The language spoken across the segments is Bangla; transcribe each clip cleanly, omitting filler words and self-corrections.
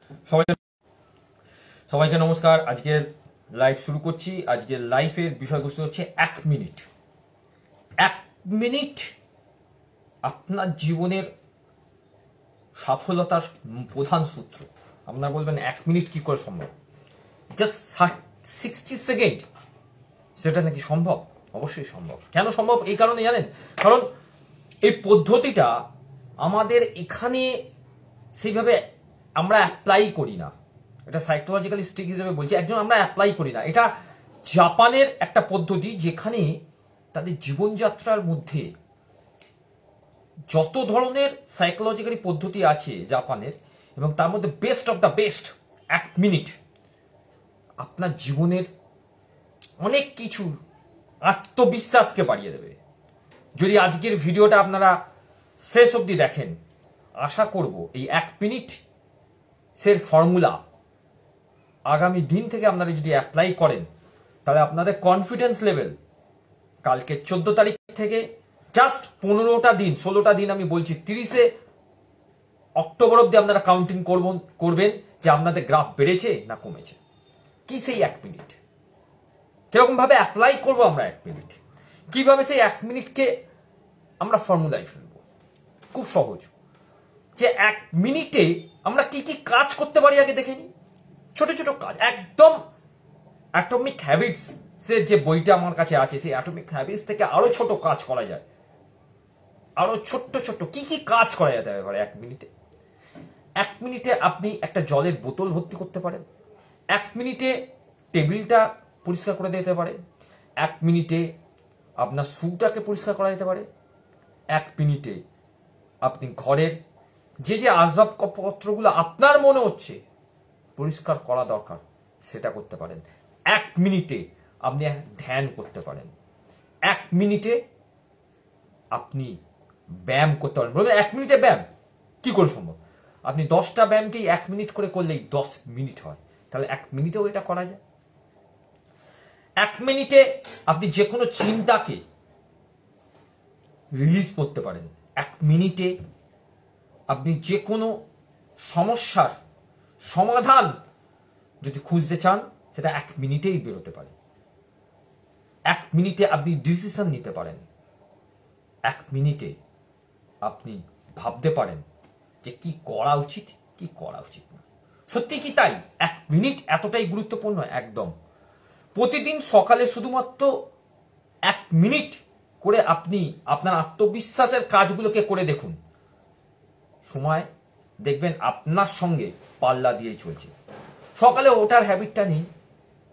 সবাইকে সবাইকে নমস্কার। আজকের লাইভ শুরু করছি। আজকের লাইভের বিষয়বস্তু হচ্ছে 1 মিনিট। 1 মিনিট আপনার জীবনের সফলতার প্রধান সূত্র। আপনারা বলবেন 1 মিনিট কি করে সম্ভব? জাস্ট 60 সেকেন্ড সেটা নাকি সম্ভব? অবশ্যই সম্ভব। কেন সম্ভব? এই কারণে জানেন, কারণ এই পদ্ধতিটা আমাদের এখানে সেইভাবে আমরা অ্যাপ্লাই করি না। এটা সাইকোলজিক্যালি স্টিক হিসেবে বলছি, একজন আমরা অ্যাপ্লাই করি না। এটা জাপানের একটা পদ্ধতি, যেখানে তাদের জীবনযাত্রার মধ্যে যত ধরনের সাইকোলজিক্যালি পদ্ধতি আছে জাপানের, এবং তার মধ্যে best of the best 1 minute আপনার জীবনের অনেক কিছু আত্মবিশ্বাসকে বাড়িয়ে দেবে। যদি আজকের ভিডিওটা আপনারা শেষ অবধি দেখেন, আশা করব এই 1 মিনিট সের ফর্মুলা আগামী দিন থেকে আপনারা যদি অ্যাপ্লাই করেন, তাহলে আপনাদের কনফিডেন্স লেভেল কালকে 14 তারিখ থেকে জাস্ট 15টা দিন 16টা দিন আমি বলছি, 30শে অক্টোবর অব্দি আপনারা কাউন্টিং করবেন যে আপনাদের গ্রাফ বেড়েছে না কমেছে। কি সেই 1 মিনিট কিরকম ভাবে অ্যাপ্লাই করবো আমরা? 1 মিনিট কিভাবে সেই 1 মিনিটকে আমরা ফর্মুলায় ফেলবো? খুব সহজ। যে 1 মিনিটে আমরা কি কি কাজ করতে পারি আগে দেখে নিই। ছোট ছোট কাজ, একদম অ্যাটমিক হ্যাবিটস এর যে বইটা আমার কাছে আছে, সেই অ্যাটমিক হ্যাবিটস থেকে আরো ছোট কাজ করা যায়। আরো ছোট্ট ছোট্ট কি কি কাজ করা যেতে পারে 1 মিনিটে? 1 মিনিটে আপনি একটা জলের বোতল ভর্তি করতে পারেন। 1 মিনিটে টেবিলটা পরিষ্কার করে দিতে পারে। 1 মিনিটে আপনার শুটাকে পরিষ্কার করা যেতে পারে। 1 মিনিটে আপনি ঘরের যে যে আসবাবপত্রগুলো আপনার মনে হচ্ছে পরিষ্কার করা দরকার, সেটা করতে পারেন। 1 মিনিটে আপনি ধ্যান করতে পারেন। 1 মিনিটে আপনি ব্যায়াম করতে পারেন। বলবেন 1 মিনিটে ব্যায়াম কি করে সম্ভব? আপনি 10টা ব্যায়ামকেই 1 মিনিট করে করলেই 10 মিনিট হয়। তাহলে 1 মিনিটেও এটা করা যায়। 1 মিনিটে আপনি যে কোনো চিন্তাকে রিলিজ করতে পারেন। 1 মিনিটে আপনি যে কোনো সমস্যার সমাধান যদি খুঁজতে চান, সেটা 1 মিনিটেই বেরোতে পারে। 1 মিনিটে আপনি ডিসিশন নিতে পারেন। 1 মিনিটে আপনি ভাবতে পারেন যে কি করা উচিত, কি করা উচিত না। সত্যি কি তাই? 1 মিনিট এতটাই গুরুত্বপূর্ণ। একদম প্রতিদিন সকালে শুধুমাত্র 1 মিনিট করে আপনি আপনার আত্মবিশ্বাসের কাজগুলোকে করে দেখুন। সময় দেখবেন আপনার সঙ্গে পাল্লা দিয়ে চলছে। সকালে ওঠার হ্যাবিটটা নেই,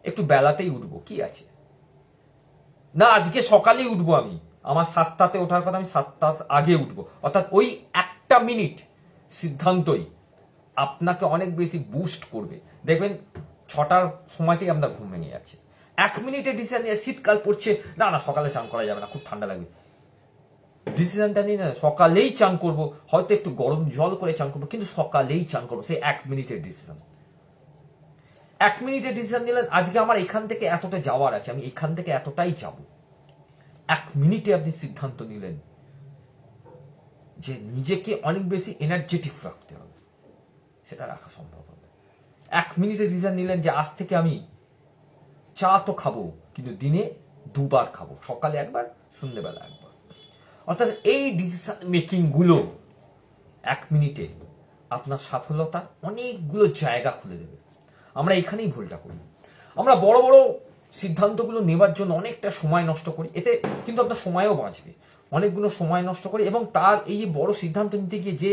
একটু বেলাতেই উঠবো, কি আছে? না, আজকে সকালেই উঠবো, আমি আমার 7টাতে ওঠার কথা, আমি 7টার আগে উঠবো। অর্থাৎ ওই 1মিনিট সিদ্ধান্তই আপনাকে অনেক বেশি বুস্ট করবে। দেখবেন 6টার সময়তেই আপনার ঘুম ভেঙে যাচ্ছে। 1 মিনিটে ডিসিশন নিয়ে, শীতকাল পড়ছে, না না সকালে চান করা যাবে না, খুব ঠান্ডা লাগবে। ডিসিশনটা নিয়ে না, সকালেই চান করবো, হয়তো একটু গরম জল করে চান করবো, কিন্তু সকালেই চান করবো। সেই 1 মিনিটের ডিসিশন। 1 মিনিটের ডিসিশন নিলেন, আজকে আমার এখান থেকে এতটা যাওয়ার আছে, আমি এখান থেকে এতটাই যাব। 1 মিনিটে আপনি সিদ্ধান্ত নিলেন যে নিজেকে অনেক বেশি এনার্জেটিক রাখতে হবে, সেটা রাখা সম্ভব হবে। 1 মিনিটে ডিসিশন নিলেন যে আজ থেকে আমি চা তো খাবো, কিন্তু দিনে 2বার খাবো, সকালে একবার, সন্ধ্যেবেলা একবার। অর্থাৎ এই ডিসিশন মেকিং গুলো 1 মিনিটে আপনার সফলতার অনেকগুলো জায়গা খুলে দেবে। আমরা এখানেই ভুলটা করি। আমরা বড় বড় সিদ্ধান্তগুলো নেবার জন্য অনেকটা সময় নষ্ট করি, এতে কিন্তু আপনার সময়ও বাঁচবে। অনেকগুলো সময় নষ্ট করি, এবং তার এই যে বড় সিদ্ধান্ত নিতে গিয়ে যে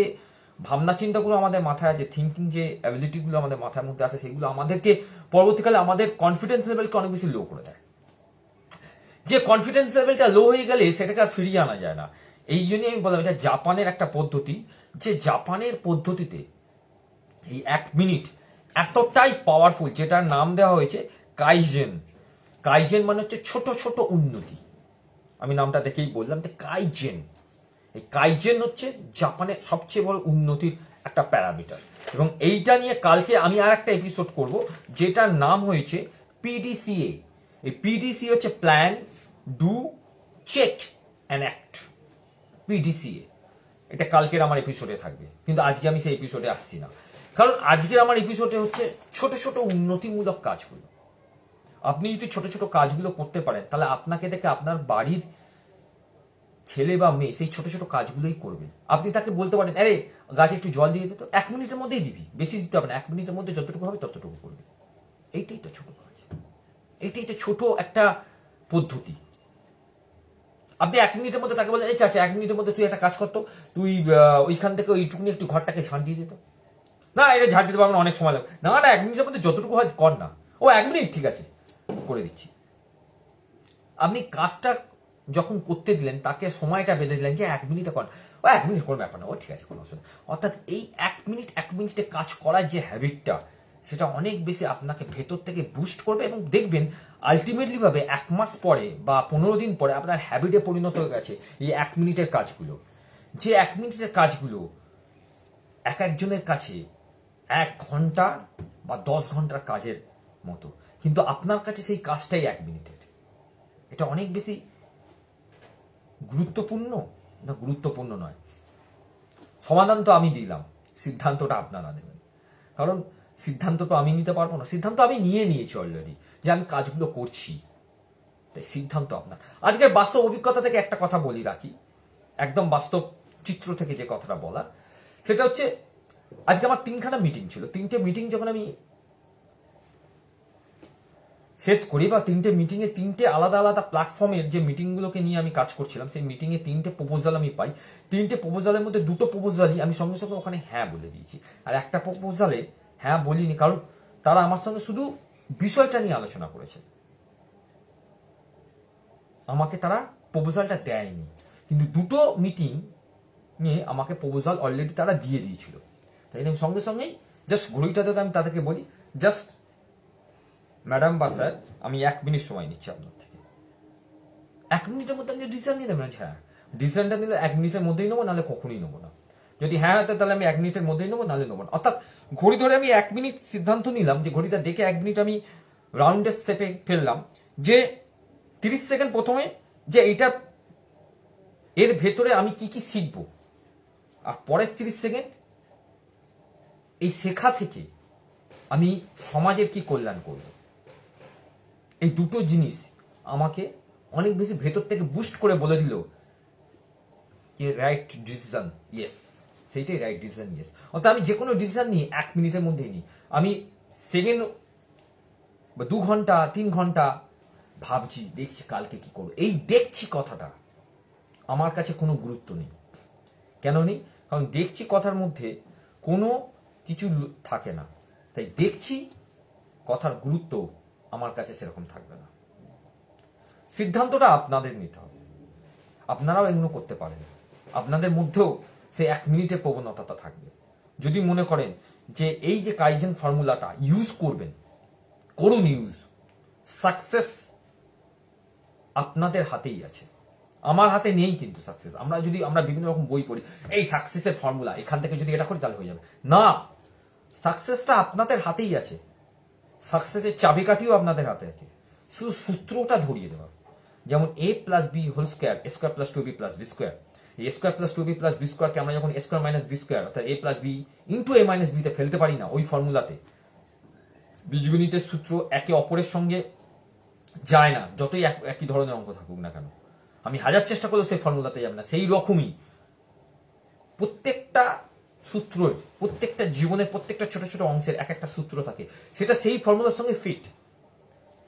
ভাবনা চিন্তাগুলো আমাদের মাথায় আছে, থিঙ্কিং যে অ্যাবিলিটিগুলো আমাদের মাথার মধ্যে আছে, সেগুলো আমাদেরকে পরবর্তীকালে আমাদের কনফিডেন্স লেভেলকে অনেক বেশি লো করে দেয়। যে কনফিডেন্স লেভেলটা লো হয়ে গেলে সেটাকে আর ফিরিয়ে আনা যায় না। এই জন্যই আমি বললাম এটা জাপানের একটা পদ্ধতি, যে জাপানের পদ্ধতিতে এই 1 মিনিট এতটাই পাওয়ারফুল, যেটার নাম দেওয়া হয়েছে কাইজেন। কাইজেন মানে হচ্ছে ছোট ছোট উন্নতি। আমি নামটা দেখেই বললাম যে কাইজেন। এই কাইজেন হচ্ছে জাপানের সবচেয়ে বড় উন্নতির একটা প্যারামিটার। এবং এইটা নিয়ে কালকে আমি আর একটা এপিসোড করব, যেটার নাম হয়েছে পিডিসিএ। এই পিডিসিএ হচ্ছে plan, do, check and act. PDCA এটা কালকের আমার এপিসোডে থাকবে, কিন্তু আজকে আমি সেই এপিসোডে আসছি না। কারণ আজকের আমার এপিসোডে হচ্ছে ছোট ছোট উন্নতিমূলক কাজগুলো। আপনি যদি ছোট ছোট কাজগুলো করতে পারেন তাহলে আপনাকে দেখে আপনার বাড়ির ছেলে বা মেয়ে সেই ছোট ছোট কাজগুলোই করবে। আপনি তাকে বলতে পারেন, আরে গাছে একটু জল দিয়ে দিতে, 1 মিনিটের মধ্যেই দিবি, বেশি দিতে হবে না, 1 মিনিটের মধ্যে যতটুকু হবে ততটুকু করবে। এইটাই তো ছোট কাজ, এইটাই তো ছোট একটা পদ্ধতি। আপনি 1 মিনিটের মধ্যে তাকে বলেন, এই চাচা 1 মিনিটের মধ্যে তুই একটা কাজ করতো, তুই ওইখান থেকে ওইটুকুনি একটু ঘরটাকে ঝাঁট দিয়ে দিত। না, এটা ঝাঁট দিতে পারবো না, অনেক সময় লাগবে। না না, 1 মিনিটের মধ্যে যতটুকু হয় কর না। ও 1 মিনিট, ঠিক আছে, করে দিচ্ছি। আপনি কাজটা যখন করতে দিলেন, তাকে সময়টা বেঁধে দিলেন যে 1 মিনিটে কর, ও 1 মিনিট কোনো ব্যাপার না, ও ঠিক আছে, কোনো অসুবিধা। অর্থাৎ এই 1 মিনিটে কাজ করার যে হ্যাবিটটা, সেটা অনেক বেশি আপনাকে ভেতর থেকে বুস্ট করবে। এবং দেখবেন আলটিমেটলি ভাবে 1 মাস পরে বা 15 দিন পরে আপনার হ্যাবিটে পরিণত হয়ে গেছে এই 1 মিনিটের কাজগুলো। যে 1 মিনিটের কাজগুলো একজনের কাছে 1 ঘন্টা বা 10 ঘন্টার কাজের মতো, কিন্তু আপনার কাছে সেই কাজটাই 1 মিনিটের। এটা অনেক বেশি গুরুত্বপূর্ণ না গুরুত্বপূর্ণ নয়? সমাধান তো আমি দিলাম, সিদ্ধান্তটা আপনারা নেবেন। কারণ সিদ্ধান্ত তো আমি নিতে পারবো না, সিদ্ধান্ত আমি নিয়েছি অলরেডি যে আমি কাজগুলো করছি, তাই সিদ্ধান্ত আপনার। আজকের বাস্তব অভিজ্ঞতা থেকে একটা কথা বলি রাখি, একদম বাস্তব চিত্র থেকে যে কথাটা বলার, সেটা হচ্ছে আজকে আমার 3খানা মিটিং ছিল। 3টে মিটিং যখন আমি শেষ করি, বা 3টে মিটিংয়ে 3টে আলাদা আলাদা প্ল্যাটফর্মের যে মিটিংগুলোকে নিয়ে আমি কাজ করছিলাম, সেই মিটিংয়ে 3টে প্রপোজাল আমি পাই। 3টে প্রপোজালের মধ্যে 2টো প্রপোজালই আমি সঙ্গে সঙ্গে ওখানে হ্যাঁ বলে দিয়েছি, আর একটা প্রপোজালে হ্যাঁ বলিনি, কারণ তারা আমার সঙ্গে শুধু বিষয়টা নিয়ে আলোচনা করেছে, আমাকে তারা প্রপোজালটা দেয়নি। কিন্তু 2টো মিটিং নিয়ে আমাকে প্রপোজাল অলরেডি তারা দিয়ে দিয়েছিল। তাই আমি সঙ্গে সঙ্গেই জাস্ট ঘড়িটা দেখে আমি তাদেরকে বলি, জাস্ট ম্যাডাম বা স্যার, আমি 1 মিনিট সময় নিচ্ছি আপনার থেকে। 1 মিনিটের মধ্যে আমি ডিসিশন নিয়ে নেবেন। হ্যাঁ, ডিসিশনটা নিলে 1 মিনিটের মধ্যেই নেবো, নাহলে কখনোই নেবো না। যদি হ্যাঁ হতো তাহলে আমি 1 মিনিটের মধ্যেই নেবো, নাহলে নেবো না। অর্থাৎ ঘড়ি ধরে আমি 1 মিনিট সিদ্ধান্ত নিলাম, যে ঘড়িটা দেখে 1 মিনিট আমি রাউন্ডের শেপে ফেললাম, যে 30 সেকেন্ড প্রথমে, যে এইটা এর ভেতরে আমি কি কি শিখবো, আর পরের 30 সেকেন্ড এই শেখা থেকে আমি সমাজের কি কল্যাণ করব। এই 2টো জিনিস আমাকে অনেক বেশি ভেতর থেকে বুস্ট করে বলে দিল যে রাইট ডিসিশন, ইয়েস, সেইটাই রাইট ডিসিশন, ইয়েস। অর্থাৎ আমি যে কোনো ডিসিশন নিই 1 মিনিটের মধ্যেই নিই। আমি সেকেন্ড বা 2 ঘন্টা 3 ঘন্টা ভাবছি, দেখছি কালকে কি করবো। এই দেখছি কথাটা আমার কাছে কোনো গুরুত্ব নেই। কেন নেই? কারণ দেখছি কথার মধ্যে কোনো কিছু থাকে না, তাই দেখছি কথার গুরুত্ব আমার কাছে সেরকম থাকবে না। সিদ্ধান্তটা আপনাদের নিতে হবে, আপনারাও এগুলো করতে পারেন। আপনাদের মধ্যেও সেই 1 মিনিটের প্রবণতাটা থাকবে। যদি মনে করেন যে এই যে কাইজেন ফর্মুলাটা ইউজ করবেন, করুন ইউজ। সাকসেস আপনাদের হাতেই আছে, আমার হাতে নেই কিন্তু সাকসেস। আমরা বিভিন্ন রকম বই পড়ি, এই সাকসেসের ফর্মুলা, এখান থেকে যদি এটা করি তাহলে হয়ে যাবে। না, সাকসেসটা আপনাদের হাতেই আছে, সাকসেসের চাবিকাঠিও আপনাদের হাতে আছে, শুধু সূত্রটা ধরিয়ে দেওয়া। যেমন a plus B whole square, a square plus 2b plus B square. এই a square plus 2b plus B স্কোয়ারকে আমরা যখন a square minus B square, অর্থাৎ a plus B into a minus বিতে ফেলতে পারি না, ওই ফর্মুলাতে বীজগণিতের সূত্র একে অপরের সঙ্গে যায় না, যতই একই ধরনের অঙ্ক থাকুক না কেন। আমি হাজার চেষ্টা করলেও সেই ফর্মুলাতে যাবে না। সেই রকমই প্রত্যেকটা সূত্রের, প্রত্যেকটা জীবনের প্রত্যেকটা ছোট ছোট অংশের এক একটা সূত্র থাকে, সেটা সেই ফর্মুলার সঙ্গে ফিট।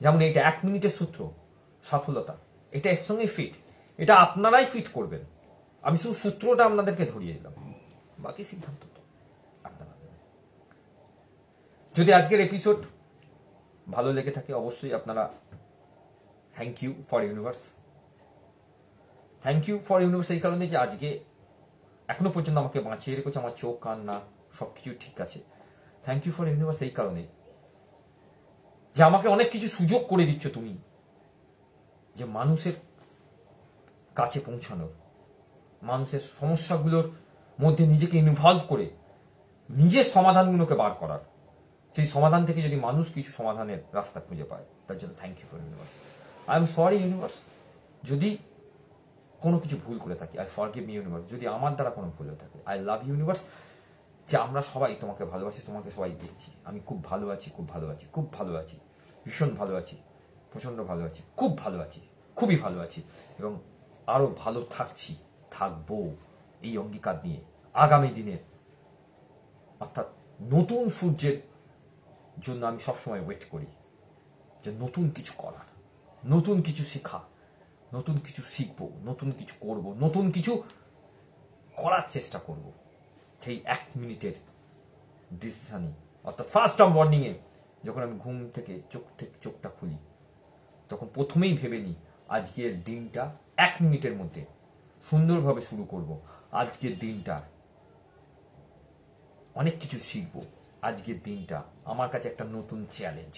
যেমন এটা 1 মিনিটের সূত্র, সফলতা, এটা এর সঙ্গে ফিট। এটা আপনারাই ফিট করবেন, আমি শুধু সূত্রটা আপনাদেরকে ধরিয়ে দিলাম, বাকি সিদ্ধান্ত আপনারা। যদি আজকের এপিসোড ভালো লেগে থাকে, অবশ্যই আপনারা thank you for universe. Thank you for universe এই কারণে যে আজকে এখনো পর্যন্ত আমাকে বাঁচিয়ে রেখেছে, আমার চোখ কান নাক সবকিছু ঠিক আছে। থ্যাংক ইউ ফর ইউনিভার্স এই কারণে যে আমাকে অনেক কিছু সুযোগ করে দিচ্ছ তুমি, যে মানুষের কাছে পৌঁছানোর, মানুষের সমস্যাগুলোর মধ্যে নিজেকে ইনভলভ করে নিজের সমাধানগুলোকে বার করার, সেই সমাধান থেকে যদি মানুষ কিছু সমাধানের রাস্তা খুঁজে পায়, তার জন্য thank you for universe. I am sorry universe, যদি কোনো কিছু ভুল করে থাকি, আই ফরগিভ মি ইউনিভার্স। যদি আমার দ্বারা কোনো ভুল হয়ে থাকে, আই লাভ ইউনিভার্স। যে আমরা সবাই তোমাকে ভালোবাসি, তোমাকে সবাই দিয়েছি, আমি খুব ভালো আছি, খুব ভালো আছি, খুব ভালো আছি, ভীষণ ভালো আছি, প্রচণ্ড ভালো আছি, খুব ভালো আছি, খুবই ভালো আছি, এবং আরও ভালো থাকছি, থাকবো, এই অঙ্গীকার নিয়ে আগামী দিনের, অর্থাৎ নতুন সূর্যের জন্য আমি সবসময় ওয়েট করি, যে নতুন কিছু করার, নতুন কিছু শেখা, নতুন কিছু শিখবো, নতুন কিছু করব, নতুন কিছু করার চেষ্টা করব। সেই 1 মিনিটের ডিসিশনই, অর্থাৎ ফার্স্ট মর্নিংয়ে যখন আমি ঘুম থেকে চোখটা খুলি, তখন প্রথমেই ভেবে নিই আজকের দিনটা 1 মিনিটের মধ্যে সুন্দরভাবে শুরু করব। আজকের দিনটা অনেক কিছু শিখব, আজকের দিনটা আমার কাছে একটা নতুন চ্যালেঞ্জ,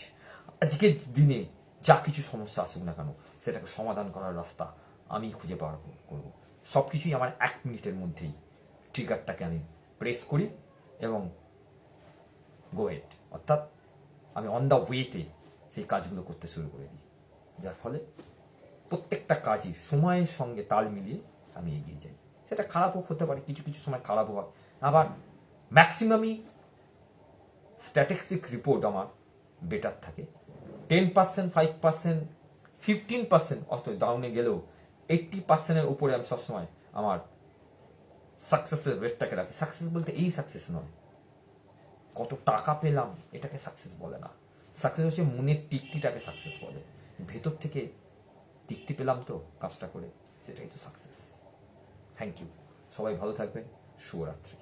আজকের দিনে যা কিছু সমস্যা আসুক না কেন সেটাকে সমাধান করার রাস্তা আমি খুঁজে বার করব। সব কিছুই আমার 1 মিনিটের মধ্যেই ট্রিগারটাকে আমি প্রেস করি এবং গো হেড, অর্থাৎ আমি অন দ্য ওয়েতে সেই কাজগুলো করতে শুরু করে দিই, যার ফলে প্রত্যেকটা কাজই সময়ের সঙ্গে তাল মিলিয়ে আমি এগিয়ে যাই। সেটা খারাপও হতে পারে, কিছু কিছু সময় খারাপও হয়, আবার ম্যাক্সিমামই স্ট্যাটিস্টিক রিপোর্ট আমার বেটার থাকে। 10%, 5%, 15% অত ডাউনে গেলেও 80%-এর উপরে আমি সবসময় আমার সাকসেসের রেটটাকে রাখি। সাকসেস বলতে এই সাকসেস নয়, কত টাকা পেলাম এটাকে সাকসেস বলে না। সাকসেস হচ্ছে মনের তৃপ্তিটাকে সাকসেস বলে। ভেতর থেকে তৃপ্তি পেলাম তো কাজটা করে, সেটাই তো সাকসেস। থ্যাংক ইউ, সবাই ভালো থাকবেন, শুভরাত্রি।